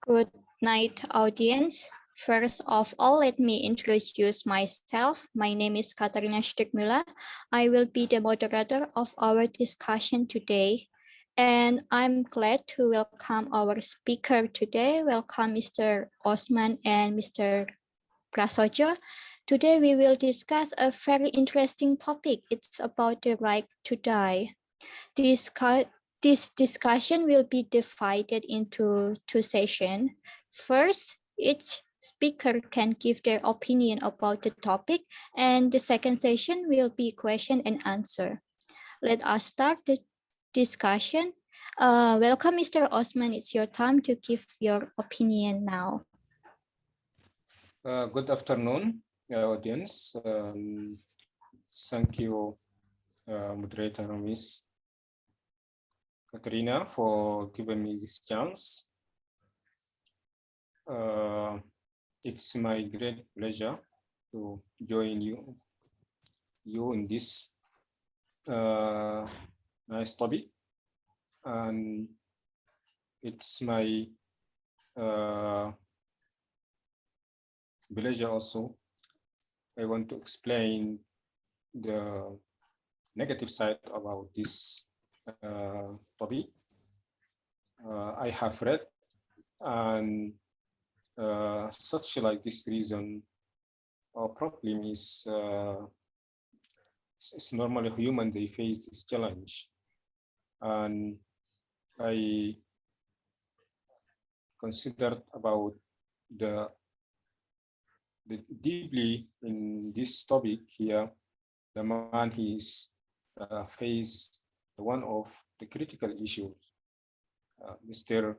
Good night, audience. First of all, let me introduce myself. My name is Katharina Stogmuller. I will be the moderator of our discussion today. And I'm glad to welcome our speaker today. Welcome Mr. Osman and Mr. Prasojo. Today we will discuss a very interesting topic. It's about the right to die. This discussion will be divided into two sessions. First, each speaker can give their opinion about the topic, and the second session will be question and answer. Let us start the discussion. Welcome, Mr. Osman. It's your time to give your opinion now. Good afternoon, audience. Thank you, moderator Miss Katharina, for giving me this chance. It's my great pleasure to join you in this nice topic, and it's my pleasure also. I want to explain the negative side about this topic. I have read, and such like this reason or problem is it's normally human, they face this challenge, and I considered about the deeply in this topic here. The man he is faced one of the critical issues. Mr.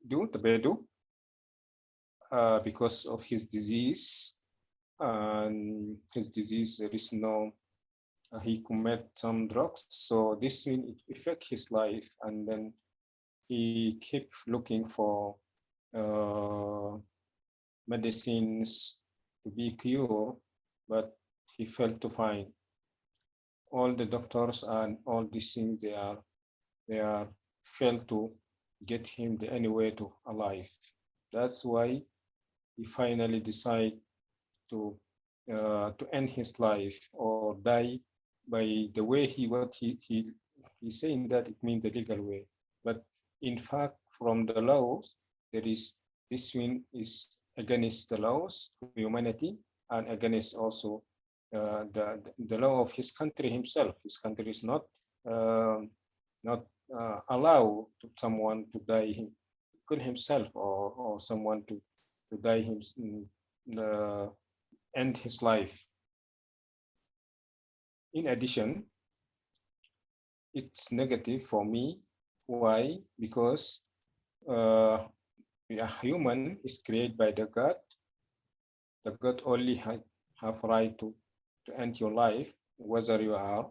Tabedu, because of his disease, and his disease, there is no, he commit some drugs, so this will affect his life, and then he kept looking for medicines to be cured, but he failed to find. All the doctors and all these things, they are failed to get him any way to alive. That's why he finally decided to end his life or die by the way he's saying that it means the legal way, but in fact from the laws there is this one is against the laws of humanity and against also the law of his country himself. His country is not allow to someone to die kill himself or someone to die end his life. In addition, it's negative for me. Why? Because a human is created by the God. The God only have right to end your life, whether you are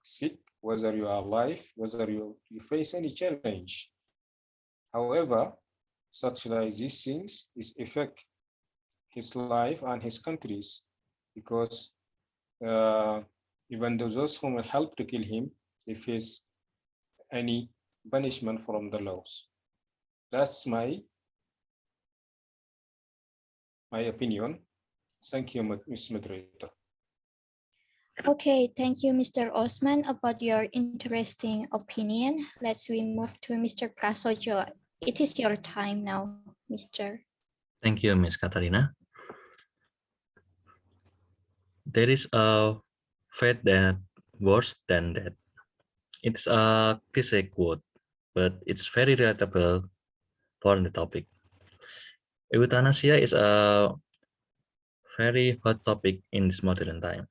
sick, whether you are alive, whether you face any challenge. However, such like these things is affect his life and his countries, because even those who will help to kill him, they face any punishment from the laws. That's my opinion. Thank you, Mr. Moderator. Okay, thank you, Mr. Osman, about your interesting opinion. Let's move to Mr. Prasojo. It is your time now, Mr. Thank you, Ms. Katharina. There is a fate that worse than that. It's a cliche quote, but it's very relatable for the topic. Euthanasia is a very hot topic in this modern time.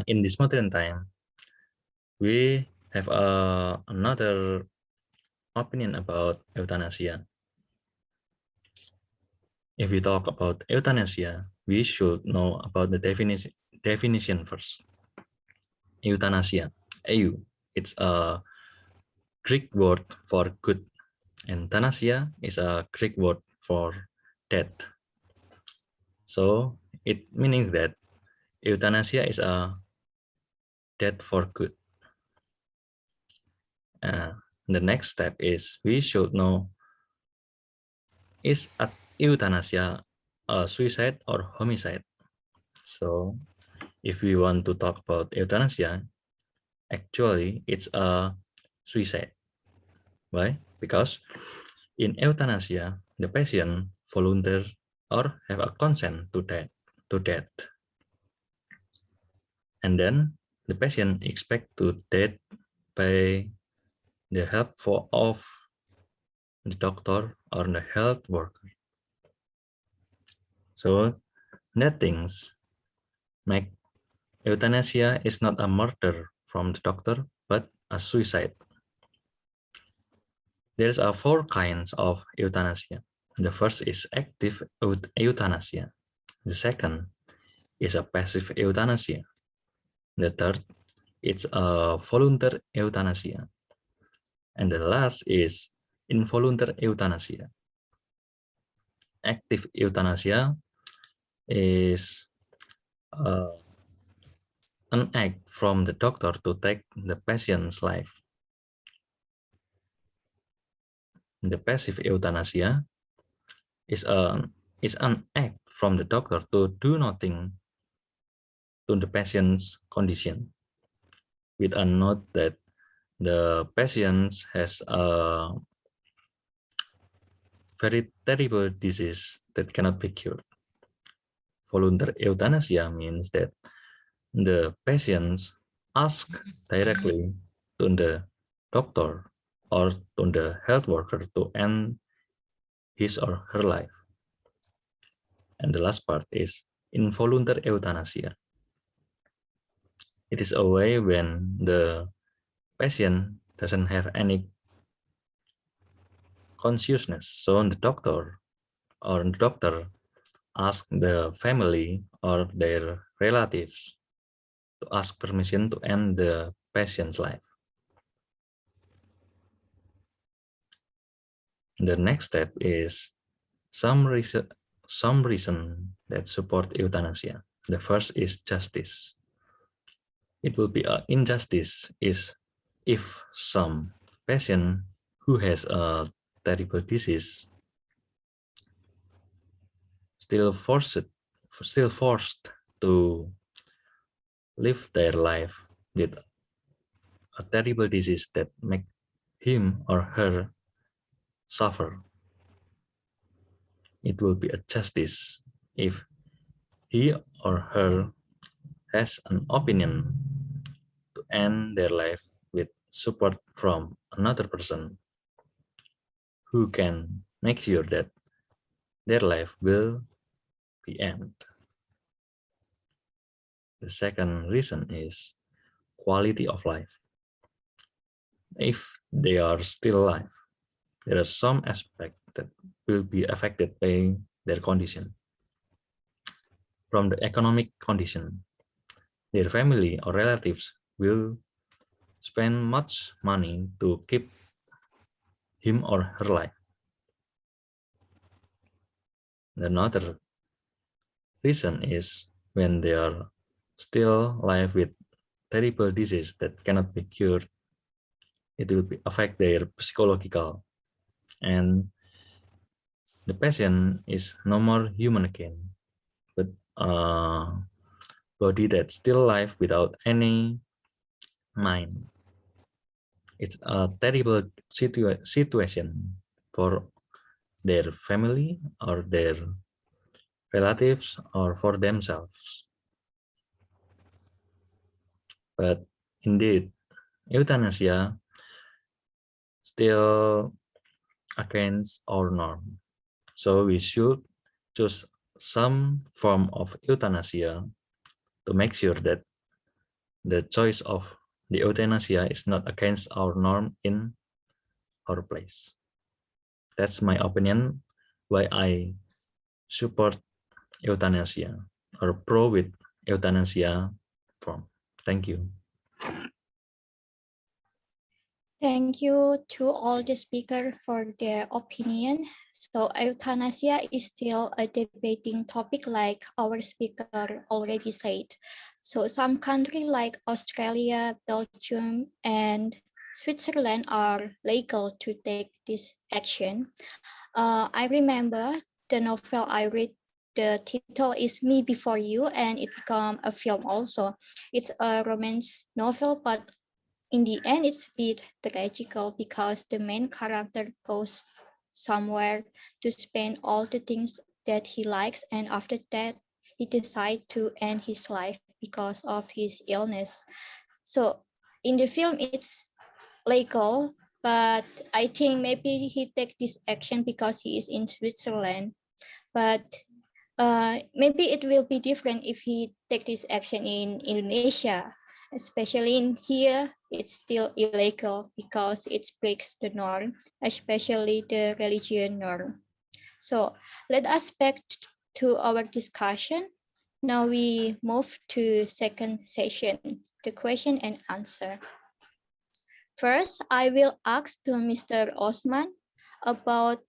In this modern time, we have another opinion about euthanasia. If we talk about euthanasia, we should know about the definition first. Euthanasia, eu, it's a Greek word for good, and thanasia is a Greek word for death. So it meaning that euthanasia is a death for good. The next step is we should know, is euthanasia a suicide or homicide? So if we want to talk about euthanasia, actually it's a suicide. Why? Because in euthanasia, the patient volunteer or have a consent to death. And then the patient expect to death by the help of the doctor or the health worker. So that things make euthanasia is not a murder from the doctor, but a suicide. There's 4 kinds of euthanasia. The first is active euthanasia. The second is a passive euthanasia. The third, it's a volunteer euthanasia. And the last is involuntary euthanasia. Active euthanasia is an act from the doctor to take the patient's life. The passive euthanasia is an act from the doctor to do nothing to the patient's condition, with a note that the patient has a very terrible disease that cannot be cured. Voluntary euthanasia means that the patients ask directly to the doctor or to the health worker to end his or her life. And the last part is involuntary euthanasia. It is a way when the patient doesn't have any consciousness. So the doctor ask the family or their relatives to ask permission to end the patient's life. The next step is some reason that support euthanasia. The first is justice. It will be an injustice is if some patient who has a terrible disease still forced to live their life with a terrible disease that make him or her suffer. It will be a justice if he or her has an opinion to end their life with support from another person who can make sure that their life will be ended. The second reason is quality of life. If they are still alive, there are some aspects that will be affected by their condition. From the economic condition, their family or relatives will spend much money to keep him or her life. Another reason is when they are still alive with terrible disease that cannot be cured, it will affect their psychological, and the patient is no more human again, but a body that's still alive without any mind. It's a terrible situation for their family or their relatives or for themselves. But indeed, euthanasia still against our norm. So we should choose some form of euthanasia to make sure that the choice of the euthanasia is not against our norm in our place. That's my opinion why I support euthanasia or pro with euthanasia form. Thank you. Thank you to all the speakers for their opinion. So euthanasia is still a debating topic like our speaker already said. So some countries like Australia, Belgium, and Switzerland are legal to take this action. I remember the novel I read. The title is Me Before You, and it became a film also. It's a romance novel, but in the end, it's a bit tragical because the main character goes somewhere to spend all the things that he likes, and after that, he decides to end his life because of his illness. So in the film, it's legal, but I think maybe he take this action because he is in Switzerland. But maybe it will be different if he take this action in Indonesia, especially in here. It's still illegal because it breaks the norm, especially the religion norm. So let us back to our discussion. Now we move to second session, the question and answer. First, I will ask to Mr. Osman about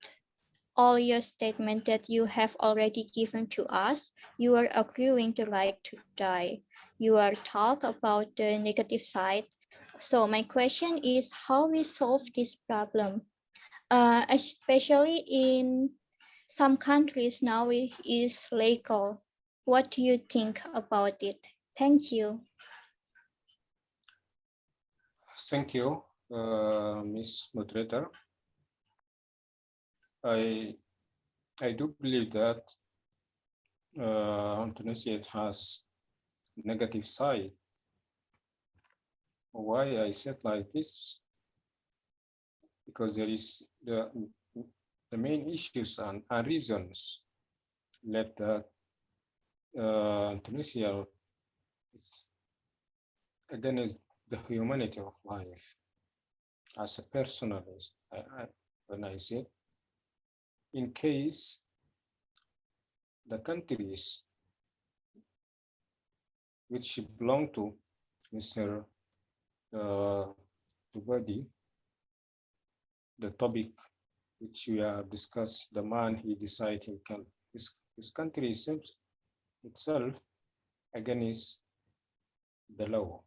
all your statement that you have already given to us. You are agreeing the right to die. You are talk about the negative side. So my question is how we solve this problem, especially in some countries now it is legal. What do you think about it? Thank you. Thank you, Ms. Moderator. I do believe that euthanasia has negative side. Why I said like this? Because there is the main issues and reasons led that euthanasia is against the humanity of life as a personalist. When I said, in case the countries which belong to Mr. Tubadi, the topic which we have discussed, the man he decided he can, his country itself against the law.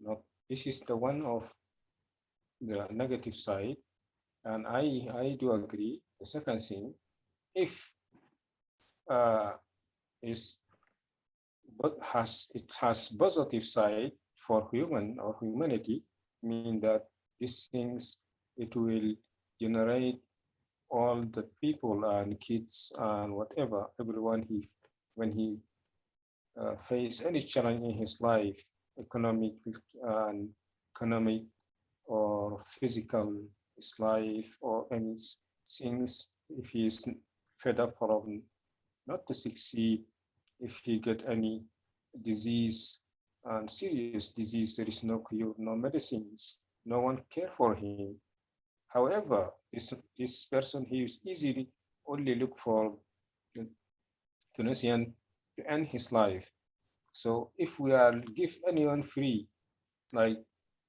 Not, this is the one of the negative side, and I do agree. The second thing, if it has positive side for human or humanity, mean that these things, it will generate all the people and kids and whatever, everyone when he face any challenge in his life, economic or physical, his life or any things, if he is fed up from not to succeed, if he get any disease and serious disease, there is no cure, no medicines, no one care for him. However, this person, he is easily only look for euthanasia to end his life. So if we are give anyone free, like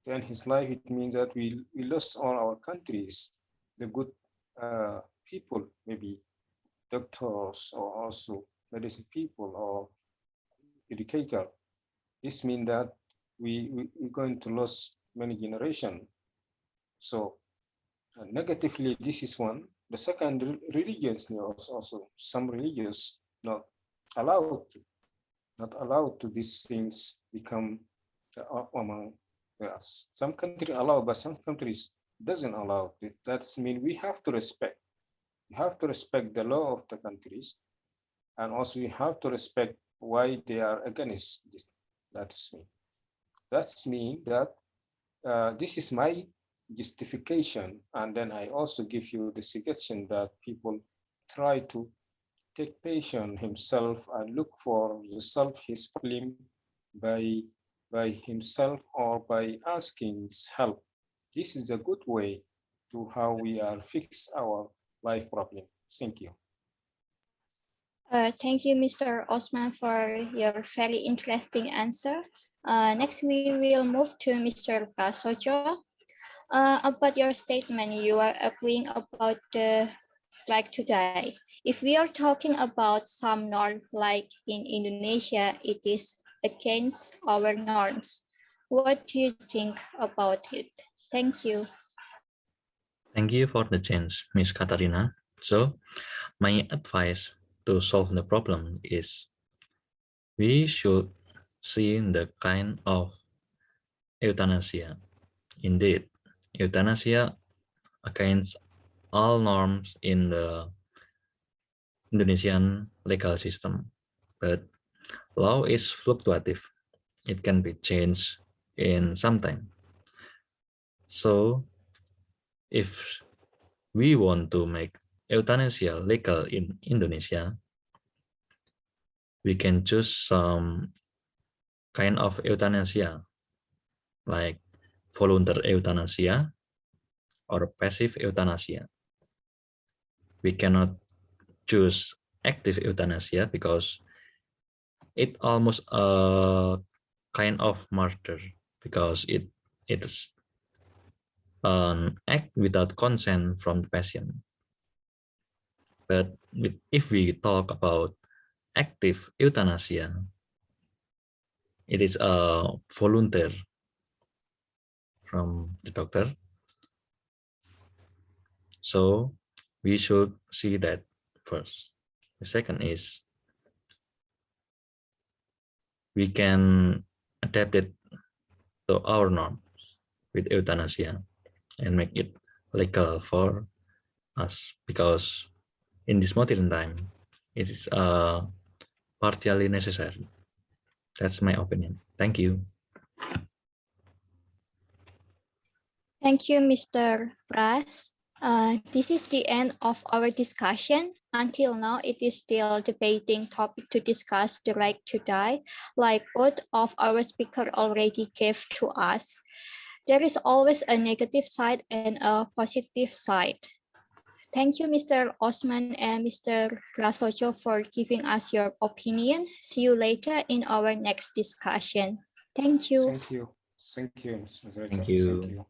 to end his life, it means that we lost all our countries, the good people, maybe doctors or also medicine people or educator. This means that we're going to lose many generations. So negatively, this is one. The second, religions, also some religions not allowed to these things become among some countries allow, but some countries doesn't allow. That means we have to respect. We have to respect the law of the countries, and also we have to respect why they are against this. That's me that this is my justification, and then I also give you the suggestion that people try to take patient himself and look for resolve his problem by himself or by asking help. This is a good way to how we are fix our life problem. Thank you. Thank you, Mr. Osman, for your very interesting answer. Next, we will move to Mr. Prasojo. About your statement, you are agreeing about the right to die. If we are talking about some norm, like in Indonesia, it is against our norms. What do you think about it? Thank you. Thank you for the chance, Miss Katharina. So, my advice to solve the problem is we should see the kind of euthanasia. Indeed, euthanasia against all norms in the Indonesian legal system. But law is fluctuative. It can be changed in some time. So if we want to make euthanasia legal in Indonesia, we can choose some kind of euthanasia like voluntary euthanasia or passive euthanasia. We cannot choose active euthanasia because it almost a kind of murder because it is an act without consent from the patient. But if we talk about active euthanasia, it is a volunteer from the doctor. So we should see that first. The second is we can adapt it to our norms with euthanasia and make it legal for us because in this modern time it is partially necessary. That's my opinion. Thank you. Thank you, Mr. Pras. This is the end of our discussion. Until now, it is still debating topic to discuss the right to die, like both of our speaker already gave to us. There is always a negative side and a positive side. Thank you, Mr. Osman and Mr. Prasojo for giving us your opinion. See you later in our next discussion. Thank you. Thank you. Thank you, Ms. Moderator. Thank you. Thank you.